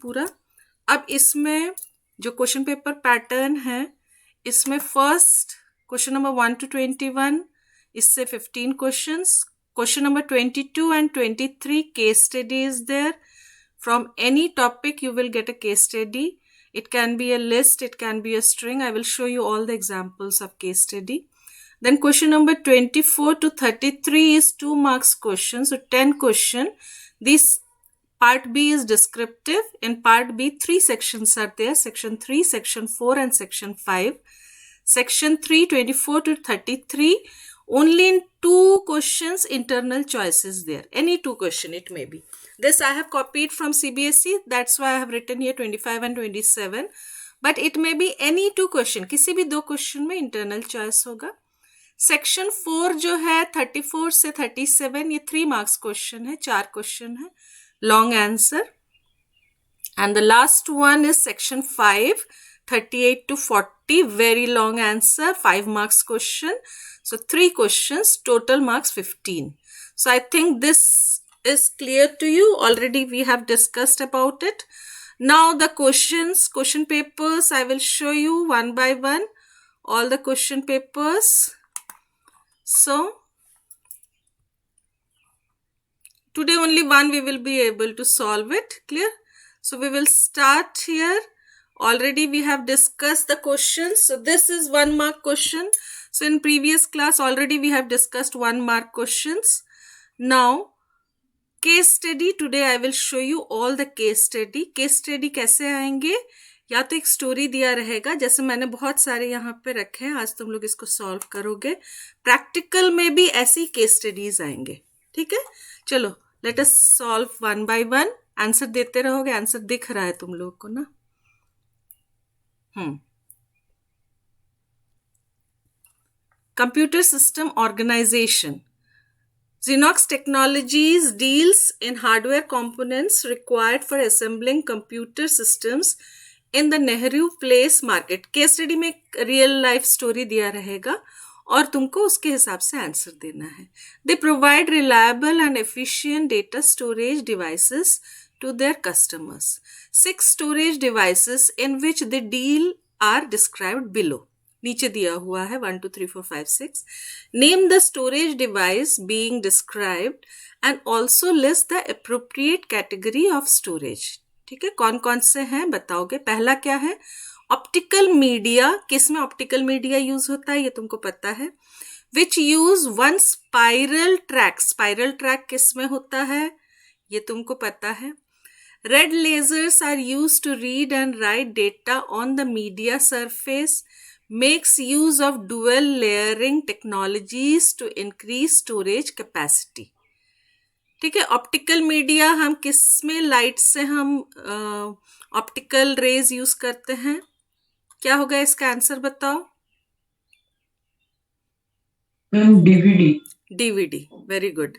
पूरा। अब इसमें जो क्वेश्चन पेपर पैटर्न है, इसमें फर्स्ट क्वेश्चन नंबर 1 to 21, इससे 15 questions, question number 22 and 23 case study is there. From any topic you will get a case study. It can be a list, it can be a string. I will show you all the examples of case study. Then question number 24 to 33 is 2 marks question, so 10 question. This part B is descriptive. In part B, 3 sections are there: section 3, section 4 and section 5. Section 3, 24 to 33, only in 2 questions internal choice is there. Any 2 question it may be. This I have copied from CBSE, that's why I have written here 25 and 27. But it may be any 2 question, किसी भी 2 question में internal choice होगा. Section 4 जो है 34 से 37, ये 3 marks question है, 4 question है, long answer. And the last one is section 5, 38 to 40, very long answer, 5 marks question. So 3 questions, total marks 15. So I think this is clear to you. Already we have discussed about it. Now the questions, question papers, I will show you one by one all the question papers. So today only one we will be able to solve it. Clear? So we will start here. Already we have discussed the questions. So this is 1 mark question. So in previous class already we have discussed 1 mark questions. Now case study, today I will show you all the case study. Case study कैसे आएंगे? या तो एक story दिया रहेगा, जैसे मैंने बहुत सारे यहाँ पे रखे हैं, आज तुम लोग इसको सॉल्व करोगे. प्रैक्टिकल में भी ऐसी केस स्टडीज आएंगे. ठीक है, चलो let us solve 1 by 1. Answer देते रहोगे, आंसर दिख रहा है तुम लोग को ना. Computer system organisation. Xerox Technologies deals in hardware components required for assembling computer systems in the Nehru Place market. Case study में एक रियल लाइफ स्टोरी दिया रहेगा और तुमको उसके हिसाब से आंसर देना है. They provide reliable and efficient data storage devices to their customers. 6 storage devices in which they deal are described below. नीचे दिया हुआ है 1 2 3 4 5 6. Name the storage device being described and also list the appropriate category of storage. ठीक है, कौन कौन से हैं बताओगे. पहला क्या है? Optical media. किस में ऑप्टिकल मीडिया यूज होता है ये तुमको पता है. Which use 1 spiral track. Spiral track किस में होता है ये तुमको पता है. Red lasers are used to read and write data on the media surface. Makes use of dual layering technologies to increase storage capacity. ठीक है, ऑप्टिकल मीडिया हम किस में, लाइट से हम ऑप्टिकल रेज यूज करते हैं. क्या होगा इसका आंसर बताओ. डीवीडी. DVD, very good.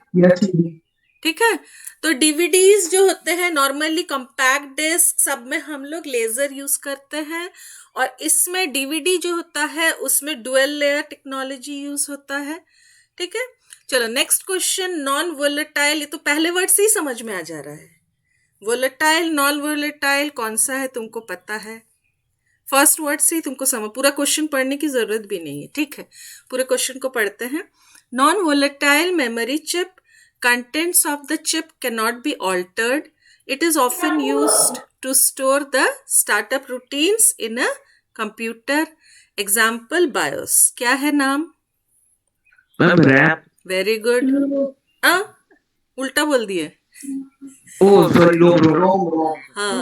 ठीक है, तो डीवीडीज जो होते हैं नॉर्मली कंपैक्ट डिस्क सब में हम लोग लेजर यूज करते हैं, और इसमें डीवीडी जो होता है उसमें डुअल लेयर टेक्नोलॉजी यूज होता है. ठीक है, चलो नेक्स्ट क्वेश्चन. नॉन वोलेटाइल, ये तो पहले वर्ड से ही समझ में आ जा रहा है. वोलेटाइल, नॉन वोलेटाइल कौन सा है तुमको पता है. फर्स्ट वर्ड से ही तुमको समझ, पूरा क्वेश्चन पढ़ने की जरूरत भी नहीं है. ठीक है, पूरे क्वेश्चन को पढ़ते हैं. Non volatile memory chip. Contents of the chip cannot be altered. It is often used to store the startup routines in a computer. Example, BIOS. क्या है नाम? रैम. Very good. उल्टा बोल दिए. हाँ,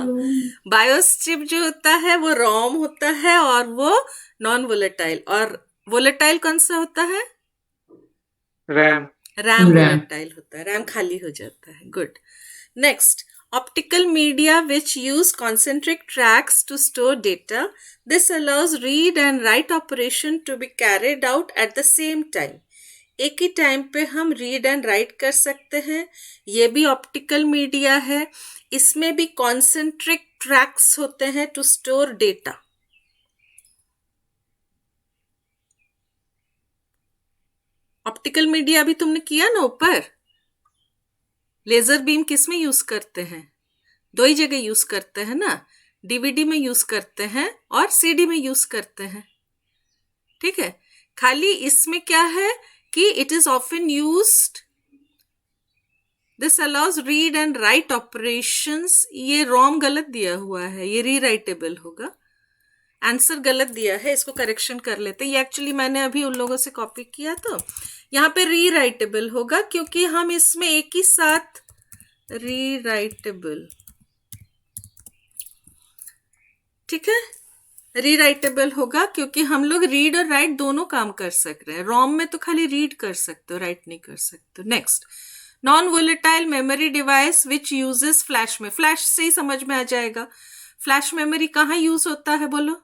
BIOS चिप जो होता है वो रोम होता है और वो नॉन वोलेटाइल. और वोलेटाइल कौन सा होता है? रैम. रैम वोलेटाइल होता है, रैम खाली हो जाता है. Good. Next, optical media which use concentric tracks to store data. This allows read and write operation to be carried out at the same time. एक ही टाइम पे हम रीड एंड राइट कर सकते हैं. ये भी ऑप्टिकल मीडिया है. इसमें भी कॉन्सेंट्रिक ट्रैक्स होते हैं to store data. Optical media अभी तुमने किया ना ऊपर. लेजर बीम किस में यूज करते हैं? दो ही जगह यूज करते हैं ना, डीवीडी में यूज करते हैं और सीडी में यूज करते हैं, ठीक है। खाली इसमें क्या है कि it is often used, this allows read and right operations. ये रोम गलत दिया हुआ है, ये रीराइटेबल होगा। आंसर गलत दिया है, इसको करेक्शन कर लेते हैं। ये एक्चुअली मैंने अभी उन लोगों से कॉपी किया, तो यहाँ पे रीराइटेबल होगा क्योंकि हम इसमें एक ही साथ रीराइटेबल, ठीक है, रीराइटेबल होगा क्योंकि हम लोग रीड और राइट दोनों काम कर सक रहे हैं। रोम में तो खाली रीड कर सकते हो, राइट नहीं कर सकते हो। Next, non volatile memory device which uses flash में, फ्लैश से ही समझ में आ जाएगा। फ्लैश मेमोरी कहाँ यूज होता है बोलो,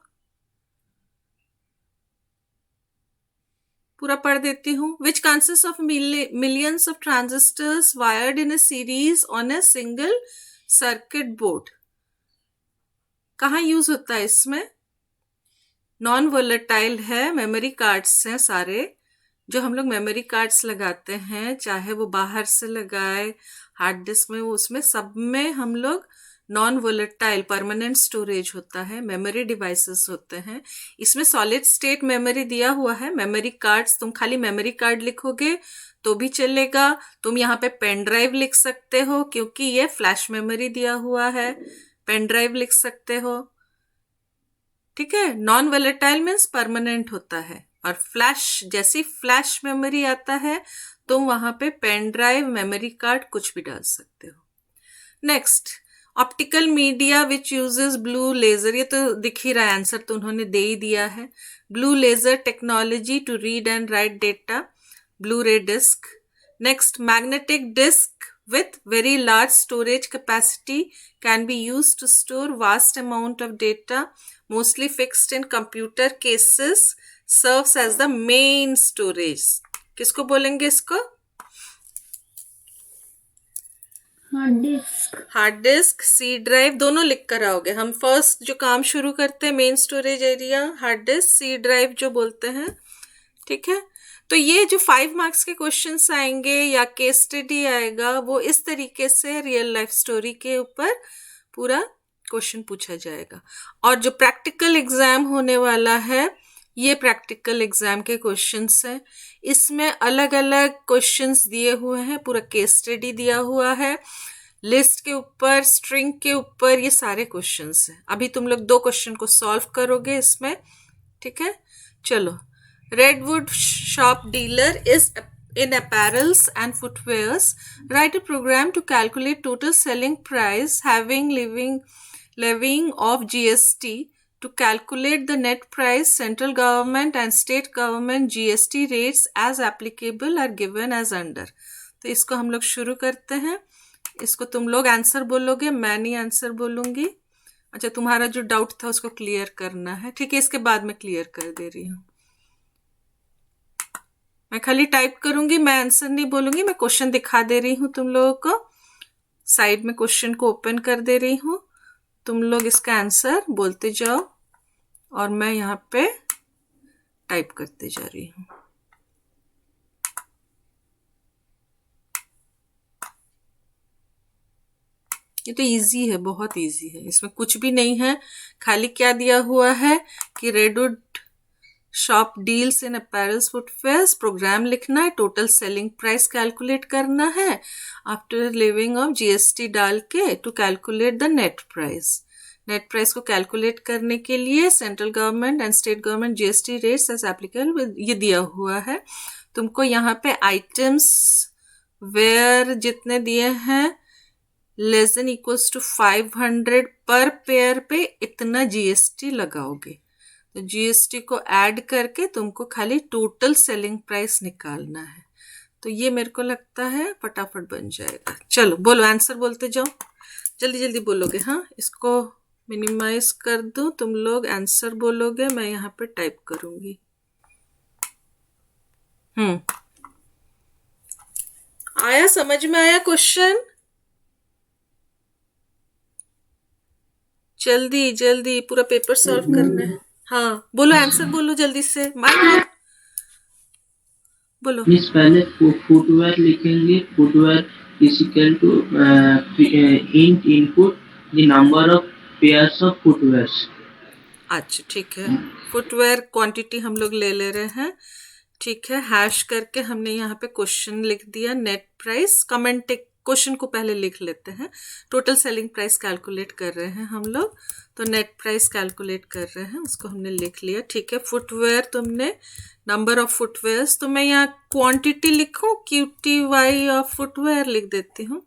पूरा पढ़ देती हूँ। Which consist of millions of transistors wired in a series on a single circuit board, कहाँ यूज होता है इसमें? नॉन वोलेटाइल है, मेमोरी कार्ड्स हैं सारे, जो हम लोग मेमोरी कार्ड्स लगाते हैं, चाहे वो बाहर से लगाए हार्ड डिस्क में, उसमें सब में हम लोग नॉन वोलेटाइल परमानेंट स्टोरेज होता है, मेमोरी डिवाइसेस होते हैं। इसमें सॉलिड स्टेट मेमोरी दिया हुआ है, मेमोरी कार्ड्स, तुम खाली मेमोरी कार्ड लिखोगे तो भी चलेगा, तुम यहाँ पे पेन ड्राइव लिख सकते हो क्योंकि ये फ्लैश मेमोरी दिया हुआ है, पेन ड्राइव लिख सकते हो, ठीक है। नॉन वोलेटाइल मीन्स परमानेंट होता है, और फ्लैश, जैसी फ्लैश मेमोरी आता है तुम वहां पे पेन ड्राइव, मेमोरी कार्ड कुछ भी डाल सकते हो। Next, optical media which uses blue laser, ये तो दिख ही रहा है, आंसर तो उन्होंने दे ही दिया है। Blue laser technology to read and write data, Blu ray disc. Next, magnetic disk with very large storage capacity can be used to store vast amount of data, mostly fixed in computer cases, serves as the main storage। किसको बोलेंगे इसको? Hard disk. Hard disk, C drive, दोनों लिख कर आओगे। हम first जो काम शुरू करते हैं, main storage area, hard disk, C drive जो बोलते हैं, ठीक है। तो ये जो 5 मार्क्स के क्वेश्चंस आएंगे या केस स्टडी आएगा, वो इस तरीके से रियल लाइफ स्टोरी के ऊपर पूरा क्वेश्चन पूछा जाएगा। और जो प्रैक्टिकल एग्जाम होने वाला है, ये प्रैक्टिकल एग्जाम के क्वेश्चंस हैं। इसमें अलग अलग क्वेश्चंस दिए हुए हैं, पूरा केस स्टडी दिया हुआ है, लिस्ट के ऊपर, स्ट्रिंग के ऊपर, ये सारे क्वेश्चंस हैं। अभी तुम लोग 2 क्वेश्चन को सॉल्व करोगे इसमें, ठीक है। चलो, Redwood shop dealer is in apparels and footwears. Write a program to calculate total selling price having levying of GST. To calculate the net price, central government and state government GST rates as applicable are given as under. तो इसको हम लोग शुरू करते हैं। इसको तुम लोग आंसर बोलोगे, मैं नहीं आंसर बोलूंगी। अच्छा, तुम्हारा जो डाउट था उसको क्लियर करना है, ठीक है। इसके बाद मैं क्लियर कर दे रही हूँ। मैं खाली टाइप करूंगी, मैं आंसर नहीं बोलूंगी। मैं क्वेश्चन दिखा दे रही हूँ तुम लोगों को, साइड में क्वेश्चन को ओपन कर दे रही हूँ, तुम लोग इसका आंसर बोलते जाओ और मैं यहाँ पे टाइप करते जा रही हूँ। ये तो इजी है, बहुत इजी है, इसमें कुछ भी नहीं है। खाली क्या दिया हुआ है कि Redwood shop deals in apparels footwears, program लिखना है, टोटल सेलिंग प्राइस कैलकुलेट करना है आफ्टर लिविंग ऑफ जीएसटी डाल के, to calculate the net price. Net price को कैलकुलेट करने के लिए central government and state government GST rates as applicable, ये दिया हुआ है। तुमको यहाँ पे आइटम्स वेयर जितने दिए हैं, लेस देन इक्वल्स टू 500 पर पेयर पे इतना जीएसटी लगाओगे। तो जीएसटी को ऐड करके तुमको खाली टोटल सेलिंग प्राइस निकालना है। तो ये मेरे को लगता है फटाफट बन जाएगा। चलो बोलो, आंसर बोलते जाओ, जल्दी जल्दी बोलोगे। हाँ, इसको मिनिमाइज कर दो, तुम लोग आंसर बोलोगे, मैं यहाँ पे टाइप करूंगी। आया, समझ में आया क्वेश्चन? जल्दी जल्दी पूरा पेपर सॉल्व करना है। हाँ बोलो, आंसर बोलो जल्दी से, माइक बोलो। मिस पहले फुटवेयर लिखेंगे, footwear is equal to int input the number of pairs of footwears. अच्छा ठीक है, फुटवेयर क्वांटिटी हम लोग ले रहे हैं, ठीक है। हैश करके हमने यहाँ पे क्वेश्चन लिख दिया, नेट प्राइस, कमेंट क्वेश्चन को पहले लिख लेते हैं। टोटल सेलिंग प्राइस कैलकुलेट कर रहे हैं हम लोग, तो नेट प्राइस कैलकुलेट कर रहे हैं, उसको हमने लिख लिया, ठीक है। फुटवेयर तुमने नंबर ऑफ फुटवेयर्स, तो मैं यहाँ क्वांटिटी लिखूं, QTY ऑफ फुटवेयर लिख देती हूँ,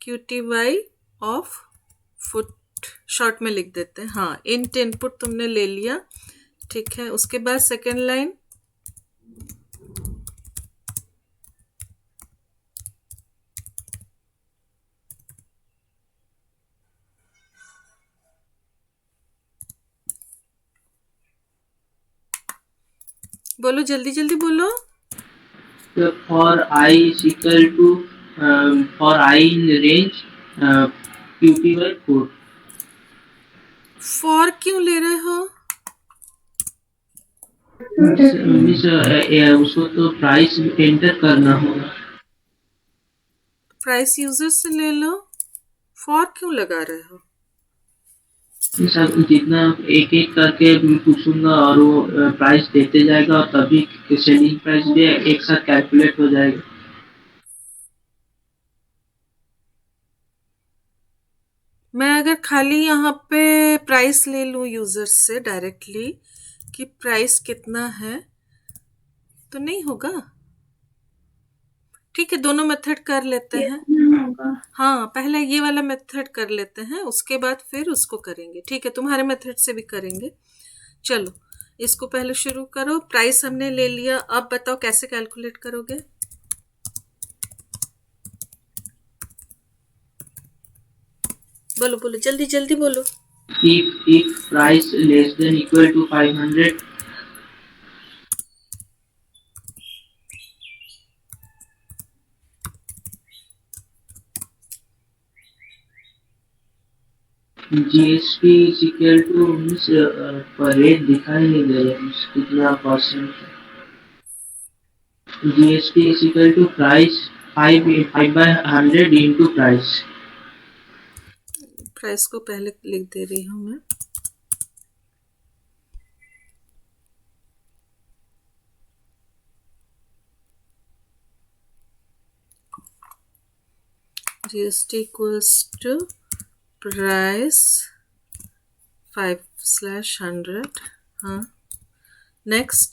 QTY ऑफ फुट शॉर्ट में लिख देते हैं। हाँ, इंट इनपुट तुमने ले लिया, ठीक है। उसके बाद सेकेंड लाइन, बोलो जल्दी जल्दी बोलो। So for I is equal to for I in range QTY 4. For क्यों ले रहे हो? उसको तो प्राइस एंटर करना होगा। प्राइस यूजर से ले लो, फॉर क्यों लगा रहे हो? सब जितना एक एक करके पूछूंगा और वो प्राइस देते जाएगा और तभी सेलिंग प्राइस भी एक साथ कैलकुलेट हो जाएगा। मैं अगर खाली यहाँ पे प्राइस ले लूँ यूजर से डायरेक्टली कि प्राइस कितना है, तो नहीं होगा। ठीक है, दोनों मेथड कर लेते हैं। हाँ, पहले ये वाला मेथड कर लेते हैं, उसके बाद फिर उसको करेंगे, ठीक है। तुम्हारे मेथड से भी करेंगे। चलो इसको पहले शुरू करो। प्राइस हमने ले लिया, अब बताओ कैसे कैलकुलेट करोगे? बोलो बोलो जल्दी जल्दी बोलो। If price less than equal to 500, GST is equal to means पर रेट दिखाई नहीं दे रहा मीन्स कितना परसेंट है। GST is equal to price 5/100 into price. Price को पहले लिख दे रही हूँ मैं। GST equals to price 5/100। हाँ, next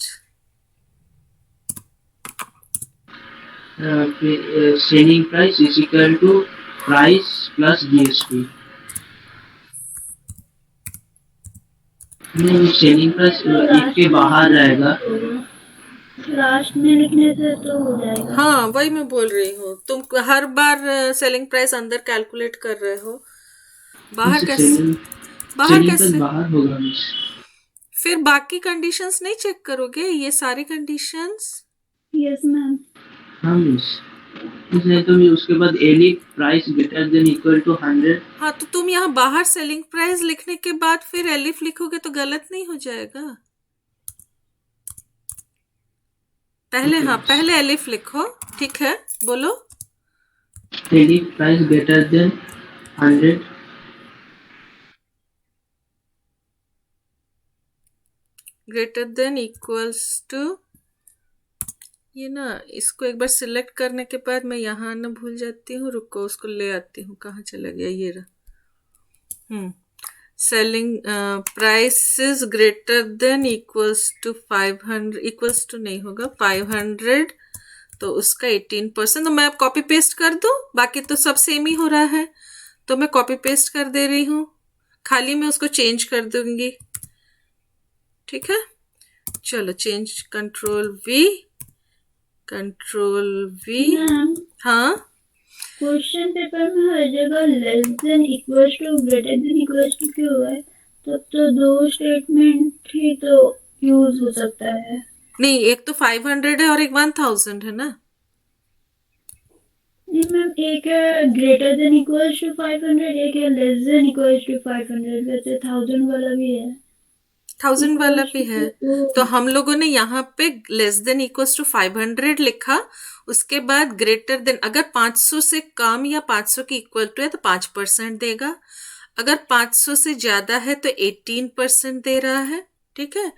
Selling price is equal to price plus GST. नहीं, सेलिंग प्राइस एक के बाहर रहेगा, लास्ट में लिखने से तो हो जाएगा। हाँ वही मैं बोल रही हूँ, तुम हर बार सेलिंग प्राइस अंदर कैलकुलेट कर रहे हो, बाहर कैसे? बाहर कैसे? बाहर होगा। फिर बाकी कंडीशंस नहीं चेक करोगे, ये सारी कंडीशंस? Yes ma'am. हाँ मिस, इसलिए तो मैं उसके बाद एली price greater than equal to 100। हाँ, तो तुम यहाँ बाहर सेलिंग प्राइस लिखने के बाद फिर एलिफ लिखोगे तो गलत नहीं हो जाएगा? पहले हाँ, पहले एलिफ लिखो, ठीक है। बोलो एली price greater than 100। Greater than equals to, ये ना इसको एक बार सिलेक्ट करने के बाद मैं यहाँ ना भूल जाती हूँ, रुको उसको ले आती हूँ, कहाँ चला गया, ये रहा। Selling price is greater than equals to 500, equals to नहीं होगा 500, तो उसका 18%। तो मैं अब कॉपी पेस्ट कर दूँ, बाकी तो सब सेम ही हो रहा है, तो मैं कॉपी पेस्ट कर दे रही हूँ, खाली मैं उसको चेंज कर दूंगी, ठीक है। चलो चेंज, कंट्रोल V। हाँ, क्वेश्चन पेपर में हर जगह less than equals to greater than equals to क्यों है? तब तो दो स्टेटमेंट ही तो यूज हो सकता है। नहीं, एक तो 500 है और एक 1000 है ना। नहीं मैम, एक है ग्रेटर देन इक्वल्स टू 500, एक है लेस देन इक्वल्स टू 500। वैसे 1000 वाला भी है, 1000 वाला भी है, तो हम लोगों ने यहाँ पे लेस देन इक्वल्स टू 500 लिखा, उसके बाद ग्रेटर देन, अगर 500 से कम या 500 की इक्वल टू है तो 5% देगा, अगर 500 से ज्यादा है तो 18% दे रहा है, ठीक है।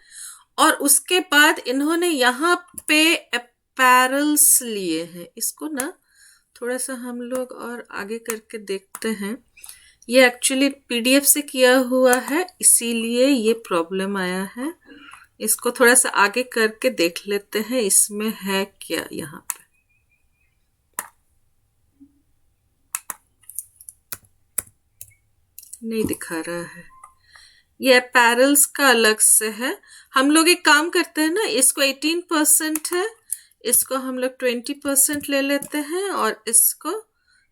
और उसके बाद इन्होंने यहाँ पे अपैरल्स लिए हैं, इसको ना थोड़ा सा हम लोग और आगे करके देखते हैं। ये एक्चुअली पीडीएफ से किया हुआ है, इसीलिए ये प्रॉब्लम आया है। इसको थोड़ा सा आगे करके देख लेते हैं इसमें है क्या। यहाँ पे नहीं दिखा रहा है, ये अपैरल्स का अलग से है। हम लोग एक काम करते हैं ना, इसको 18% है, इसको हम लोग 20% ले लेते हैं और इसको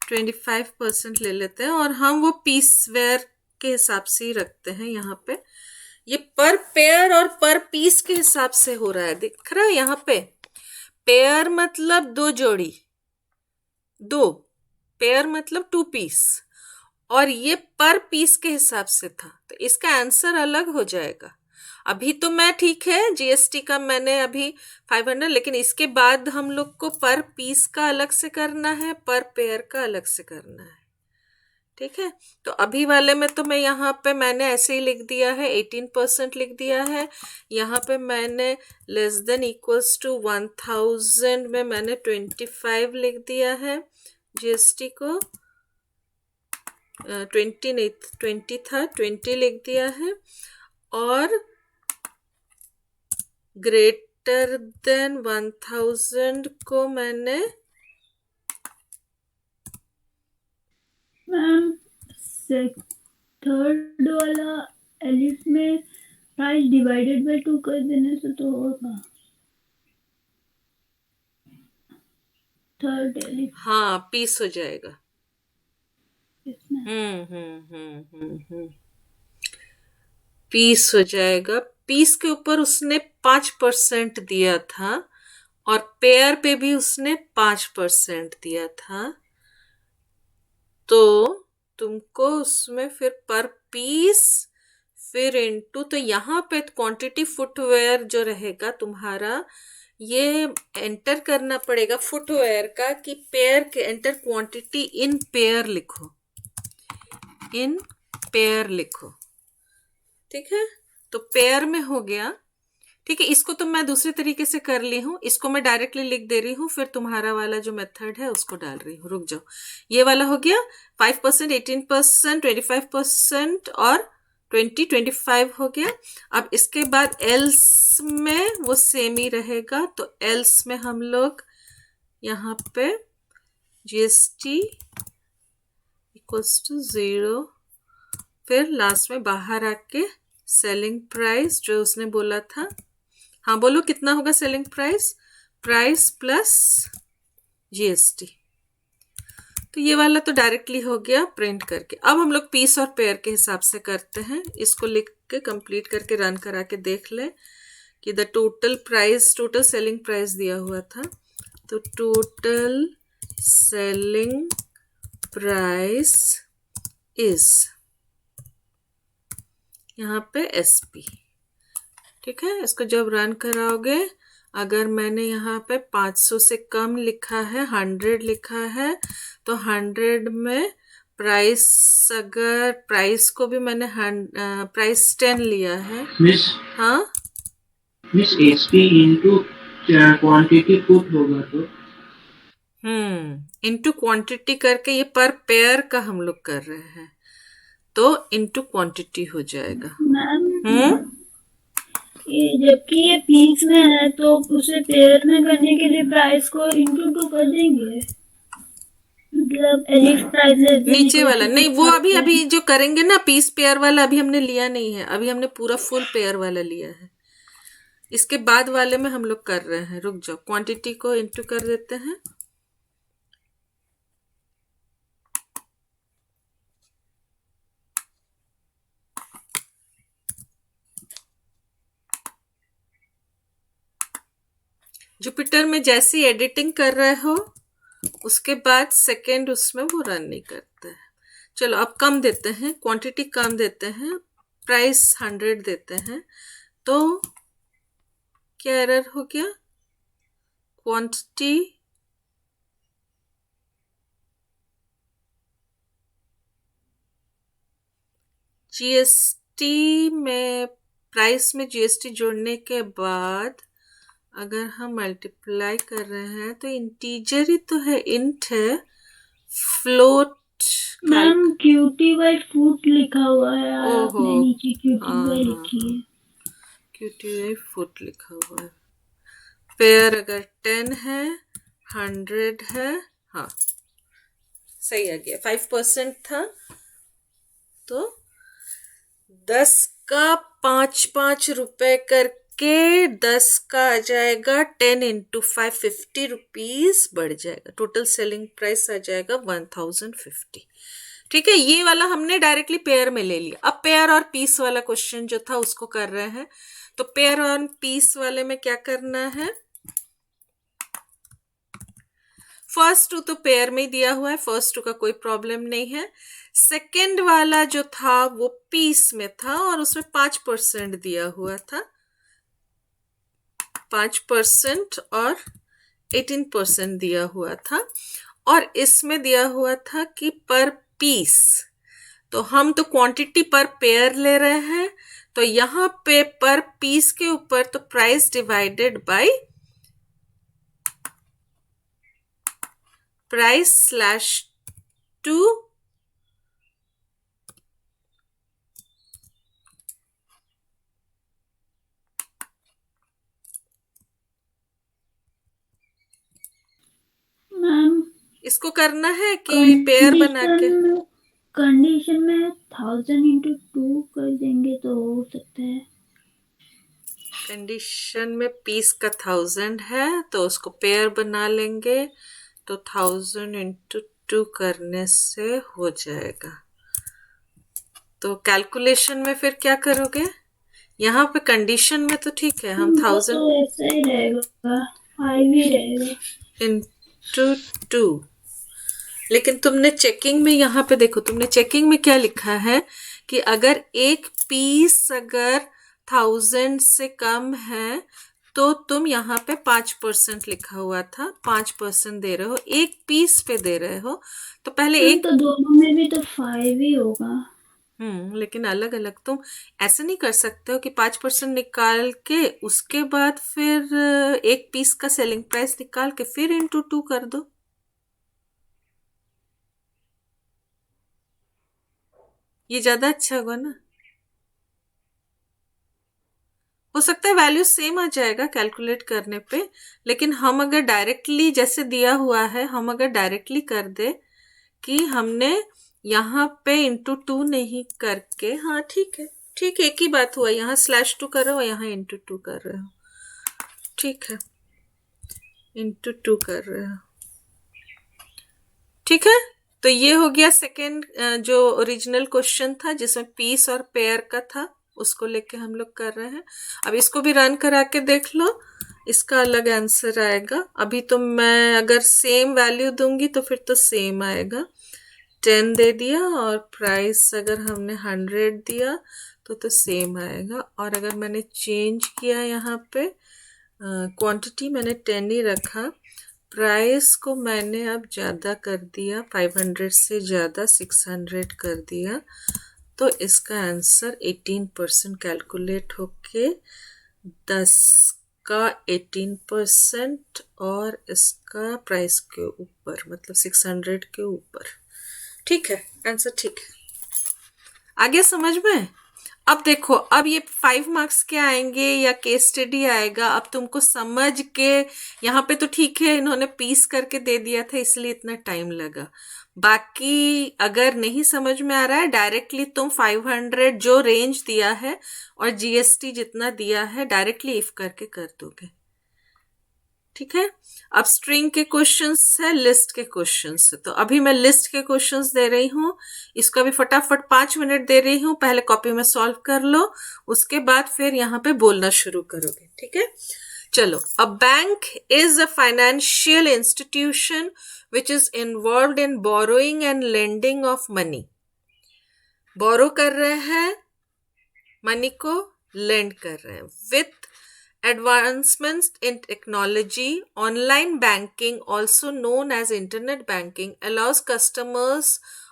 25% ले लेते हैं, और हम वो पीस वेयर के हिसाब से ही रखते हैं। यहाँ पे ये पर पेयर और पर पीस के हिसाब से हो रहा है, दिख रहा है यहाँ पे। पेयर मतलब 2 जोड़ी, 2 पेयर मतलब 2 पीस, और ये पर पीस के हिसाब से था, तो इसका आंसर अलग हो जाएगा। अभी तो मैं ठीक है, जीएसटी का मैंने अभी 500, लेकिन इसके बाद हम लोग को पर पीस का अलग से करना है, पर पेयर का अलग से करना है, ठीक है। तो अभी वाले में तो मैं यहाँ पे मैंने ऐसे ही लिख दिया है, 18% लिख दिया है। यहाँ पे मैंने लेस देन इक्वल्स टू 1000 में मैंने 25 लिख दिया है। जीएसटी को 20 नहीं, 20 था, 20 लिख दिया है। और ग्रेटर देन 1000 को मैंने मैम थर्ड वाला एलिफ में प्राइस डिवाइडेड बाय 2 कर देने से तो होगा। थर्ड एलिफ हाँ पीस हो जाएगा। इसमें पीस हो जाएगा। पीस के ऊपर उसने 5% दिया था, और पेयर पे भी उसने 5% दिया था, तो तुमको उसमें फिर पर पीस फिर इनटू, तो यहाँ पे क्वांटिटी फुटवेयर जो रहेगा तुम्हारा, ये एंटर करना पड़ेगा फुटवेयर का, कि पेयर के एंटर क्वांटिटी इन पेयर लिखो, इन पेयर लिखो, ठीक है। तो पेयर में हो गया, ठीक है। इसको तो मैं दूसरे तरीके से कर ली हूँ, इसको मैं डायरेक्टली लिख दे रही हूँ, फिर तुम्हारा वाला जो मेथड है उसको डाल रही हूँ। रुक जाओ, ये वाला हो गया 5%, 18%, 25% और 25 हो गया। अब इसके बाद एल्स में वो सेम ही रहेगा, तो एल्स में हम लोग यहाँ पे जीएसटी इक्वल्स टू 0, फिर लास्ट में बाहर आके सेलिंग प्राइस जो उसने बोला था, हाँ बोलो कितना होगा selling price, price plus GST. तो ये वाला तो डायरेक्टली हो गया प्रिंट करके। अब हम लोग पीस और पेयर के हिसाब से करते हैं, इसको लिख के कंप्लीट करके रन करा के देख ले कि the total price, total selling price दिया हुआ था, तो टोटल सेलिंग प्राइस इज यहाँ पे एसपी, ठीक है। इसको जब रन कराओगे, अगर मैंने यहाँ पे 500 से कम लिखा है, 100 लिखा है, तो 100 में प्राइस, अगर प्राइस को भी मैंने प्राइस 10 लिया है, मिस हाँ miss SP into quantity put होगा तो इनटू क्वांटिटी करके, ये पर पेयर का हम लोग कर रहे हैं, तो इनटू क्वांटिटी हो जाएगा। मैम जबकि ये पीस में है तो उसे पेयर में करने के लिए प्राइस को इंटू 2 कर देंगे, मतलब एलिफ प्राइस नीचे वाला नहीं, वो अभी जो करेंगे ना पीस पेयर वाला, अभी हमने लिया नहीं है, अभी हमने पूरा फुल पेयर वाला लिया है। इसके बाद वाले में हम लोग कर रहे हैं, रुक जाओ, क्वांटिटी को इंटू कर देते हैं। जुपिटर में जैसी एडिटिंग कर रहे हो उसके बाद सेकेंड उसमें वो रन नहीं करता है। चलो अब कम देते हैं, क्वांटिटी कम देते हैं, प्राइस 100 देते हैं, तो क्या एरर हो गया, क्वांटिटी जीएसटी में प्राइस में जीएसटी जोड़ने के बाद अगर हम मल्टीप्लाई कर रहे हैं तो इंटीजर ही तो है, इंट है, फ्लोट मैम QTY फूट लिखा हुआ है और ओहो, आपने नीचे हाँ QTY हाँ लिखी है। QTY फुट लिखा हुआ है। पेयर अगर 10 है, 100 है, हाँ सही आ गया, 5% था तो 10 का 5 रुपए करके 10 का आ जाएगा 10 इंटू 5 50 रुपीज बढ़ जाएगा, टोटल सेलिंग प्राइस आ जाएगा 1050। ठीक है, ये वाला हमने डायरेक्टली पेयर में ले लिया। अब पेयर और पीस वाला क्वेश्चन जो था उसको कर रहे हैं। तो पेयर और पीस वाले में क्या करना है, फर्स्ट टू तो पेयर में ही दिया हुआ है, फर्स्ट टू का कोई प्रॉब्लम नहीं है। सेकंड वाला जो था वो पीस में था और उसमें 5% दिया हुआ था, 5% और 18% दिया हुआ था, और इसमें दिया हुआ था कि पर पीस, तो हम तो क्वांटिटी पर पेयर ले रहे हैं, तो यहां पे पर पीस के ऊपर तो price divided by price slash 2 ma'am इसको करना है कि पेयर बना के कंडीशन में 1000 इंटू 2 कर देंगे तो हो सकता है। कंडीशन में पीस का 1000 है तो उसको पेयर बना लेंगे, तो 1000 इंटू 2 करने से हो जाएगा। तो कैलकुलेशन में फिर क्या करोगे, यहाँ पे कंडीशन में तो ठीक है, हम वो 1000 तो ऐसा ही रहेगा, 5 ही रहेगा इंटू 2, लेकिन तुमने चेकिंग में यहाँ पे देखो, तुमने चेकिंग में क्या लिखा है कि अगर एक पीस अगर 1000 से कम है तो तुम यहाँ पे 5% लिखा हुआ था, 5% दे रहे हो, एक पीस पे दे रहे हो, तो पहले एक तो दोनों में भी तो 5 ही होगा। लेकिन अलग अलग तुम ऐसे नहीं कर सकते हो कि 5% निकाल के उसके बाद फिर एक पीस का सेलिंग प्राइस निकाल के फिर इंटू 2 कर दो। ये ज्यादा अच्छा होगा ना, हो सकता है वैल्यू सेम आ जाएगा कैलकुलेट करने पे, लेकिन हम अगर डायरेक्टली जैसे दिया हुआ है, हम अगर डायरेक्टली कर दे कि हमने यहाँ पे इंटू 2 नहीं करके, हाँ ठीक है, ठीक, एक ही बात हुआ, यहाँ /2 कर रहे हो, यहाँ इंटू 2 कर रहे हो, ठीक है, इंटू 2 कर रहे हो, ठीक है। तो ये हो गया सेकेंड जो ओरिजिनल क्वेश्चन था जिसमें पीस और पेयर का था, उसको लेके हम लोग कर रहे हैं। अब इसको भी रन करा के देख लो, इसका अलग आंसर आएगा। अभी तो मैं अगर सेम वैल्यू दूंगी तो फिर तो सेम आएगा, 10 दे दिया और प्राइस अगर हमने 100 दिया तो सेम आएगा। और अगर मैंने चेंज किया यहाँ पे क्वांटिटी मैंने 10 ही रखा, प्राइस को मैंने अब ज़्यादा कर दिया, 500 से ज़्यादा 600 कर दिया, तो इसका आंसर 18% कैलकुलेट होके 10 का 18% और इसका प्राइस के ऊपर मतलब 600 के ऊपर, ठीक है, आंसर ठीक है। आगे समझ में? अब देखो, अब ये 5 मार्क्स के आएंगे या केस स्टडी आएगा, अब तुमको समझ के, यहाँ पे तो ठीक है इन्होंने पीस करके दे दिया था इसलिए इतना टाइम लगा, बाकी अगर नहीं समझ में आ रहा है डायरेक्टली तुम 500 जो रेंज दिया है और जीएसटी जितना दिया है डायरेक्टली इफ करके कर दोगे, ठीक है। अब स्ट्रिंग के क्वेश्चंस है, लिस्ट के क्वेश्चंस है, तो अभी मैं लिस्ट के क्वेश्चंस दे रही हूँ, इसका भी फटाफट 5 मिनट दे रही हूँ, पहले कॉपी में सॉल्व कर लो, उसके बाद फिर यहाँ पे बोलना शुरू करोगे, ठीक है। चलो, a bank is a financial institution which is involved in borrowing and lending of money, borrow कर रहे हैं मनी को, लेंड कर रहे हैं। With advancements in technology, online banking, also known as internet banking, allows customers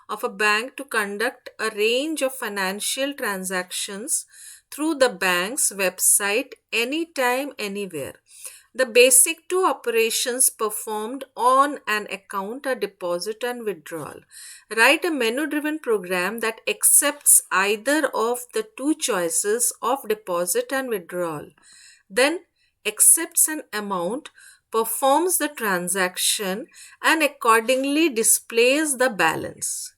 of a bank to conduct a range of financial transactions through the bank's website anytime, anywhere. The basic two operations performed on an account are deposit and withdrawal. Write a menu-driven program that accepts either of the two choices of deposit and withdrawal. Then accepts an amount, performs the transaction, and accordingly displays the balance.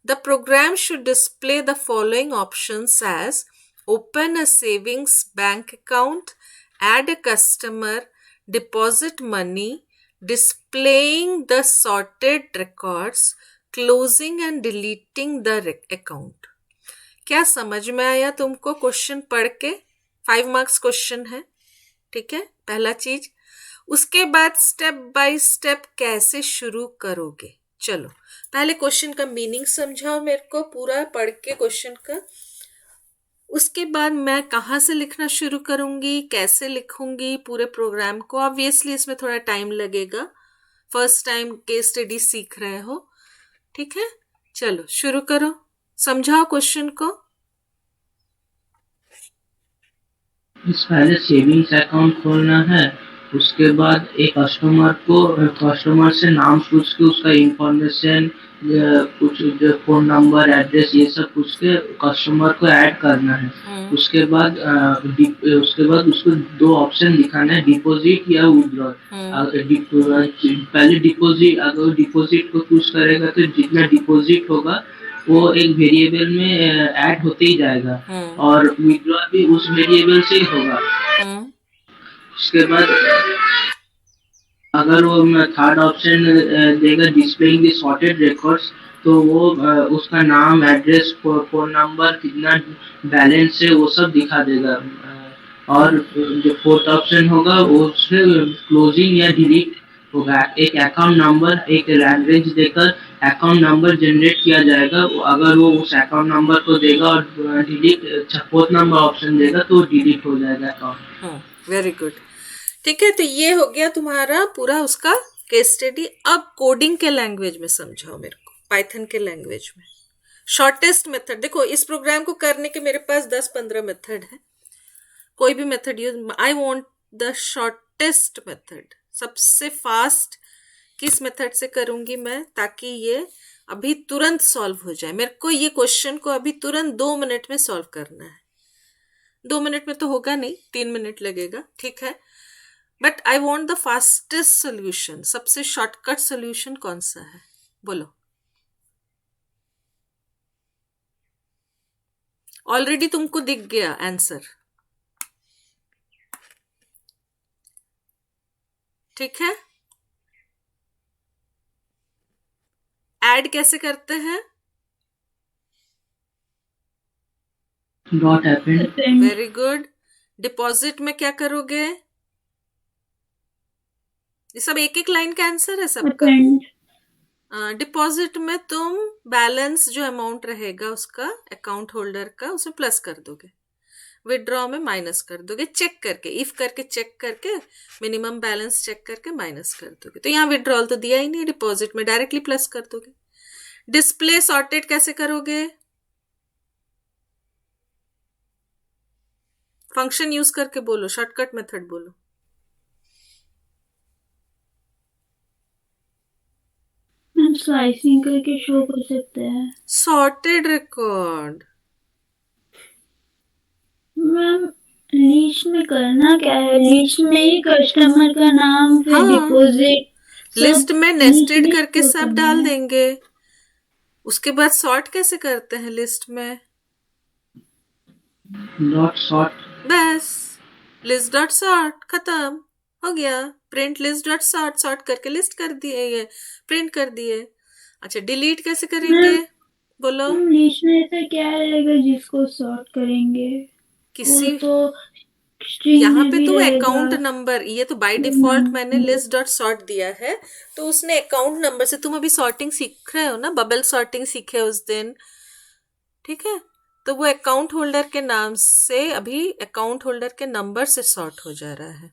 The program should display the following options as open a savings bank account, add a customer, deposit money, displaying the sorted records, closing and deleting the account. क्या समझ में आया तुमको question पढ़ के? 5 marks question है, ठीक है, पहला चीज. उसके बाद स्टेप बाय स्टेप कैसे शुरू करोगे. चलो पहले क्वेश्चन का मीनिंग समझाओ मेरे को पूरा पढ़ के क्वेश्चन का. उसके बाद मैं कहाँ से लिखना शुरू करूँगी, कैसे लिखूँगी पूरे प्रोग्राम को. ऑब्वियसली इसमें थोड़ा टाइम लगेगा, फर्स्ट टाइम केस स्टडी सीख रहे हो, ठीक है. चलो शुरू करो, समझाओ क्वेश्चन को. इस पहले सेविंग्स अकाउंट खोलना है. उसके बाद एक कस्टमर से नाम पूछ के उसका इंफॉर्मेशन कुछ जो फोन नंबर एड्रेस ये सब पूछ के कस्टमर को ऐड करना है. उसके बाद उसको 2 ऑप्शन दिखाना है, डिपॉजिट या विड्रॉल. पहले डिपॉजिट, अगर डिपॉजिट को चूज करेगा तो जितना डिपॉजिट होगा वो एक वेरिएबल में ऐड होते ही जाएगा और विड्रॉल भी उस वेरिएबल से ही होगा. उसके बाद अगर वो थर्ड ऑप्शन देगा डिस्प्लेइंग द सॉर्टेड रिकॉर्ड्स, तो वो उसका नाम, एड्रेस, फोन नंबर, कितना बैलेंस है वो सब दिखा देगा. और जो फोर्थ ऑप्शन होगा वो उसमें क्लोजिंग या डिलीट होगा. एक अकाउंट नंबर, एक लैंग्वेज देकर अकाउंट नंबर जनरेट किया जाएगा. अगर वो उस अकाउंट नंबर को देगा और डिलीट फोर्थ नंबर ऑप्शन देगा तो डिलीट हो जाएगा अकाउंट. वेरी गुड, ठीक है. तो ये हो गया तुम्हारा पूरा उसका केस स्टडी. अब कोडिंग के लैंग्वेज में समझाओ मेरे को, पाइथन के लैंग्वेज में. शॉर्टेस्ट मेथड देखो, इस प्रोग्राम को करने के मेरे पास 10-15 मेथड है. कोई भी method use, I want the shortest method. सबसे फास्ट किस मेथड से करूंगी मैं ताकि ये अभी तुरंत सॉल्व हो जाए. मेरे को ये क्वेश्चन को अभी तुरंत 2 मिनट में सॉल्व करना है. 2 मिनट में तो होगा नहीं, 3 मिनट लगेगा, ठीक है. But I want the fastest solution. सबसे शॉर्टकट सोल्यूशन कौन सा है बोलो. ऑलरेडी तुमको दिख गया आंसर, ठीक है. ऐड कैसे करते हैं? Dot append. Very good. Deposit में क्या करोगे? ये सब एक एक लाइन का आंसर है सबका. डिपॉजिट में तुम बैलेंस जो अमाउंट रहेगा उसका, अकाउंट होल्डर का, उसमें प्लस कर दोगे. विड्रॉ में माइनस कर दोगे, चेक करके, इफ करके चेक करके, मिनिमम बैलेंस चेक करके माइनस कर दोगे. तो यहाँ विड्रॉल तो दिया ही नहीं, डिपॉजिट में डायरेक्टली प्लस कर दोगे. डिस्प्ले सॉर्टेड कैसे करोगे? फंक्शन यूज करके बोलो, शॉर्टकट मेथड बोलो. स्लाइसिंग करके शो कर सकते हैं. सॉर्टेड रिकॉर्ड मैम लिस्ट में करना क्या है? लिस्ट में ही कस्टमर का नाम, फिर डिपॉजिट, लिस्ट में नेस्टेड करके सब डाल देंगे. उसके बाद सॉर्ट कैसे करते हैं लिस्ट में? Dot sort. बस लिस्ट डॉट सॉर्ट, खत्म हो गया. Print list dot sort, sort करके लिस्ट कर दिए, ये प्रिंट कर दिए. अच्छा डिलीट कैसे करेंगे बोलो. लिस्ट में ऐसा क्या रहेगा जिसको सॉर्ट करेंगे? किसी तो यहाँ पे तो अकाउंट नंबर, ये तो बाय डिफॉल्ट मैंने लिस्ट डॉट सॉर्ट दिया है, तो उसने अकाउंट नंबर से, तुम अभी सॉर्टिंग सीख रहे हो ना, बबल सॉर्टिंग सीखे उस दिन, ठीक है. तो वो अकाउंट होल्डर के नाम से, अभी अकाउंट होल्डर के नंबर से सॉर्ट हो जा रहा है.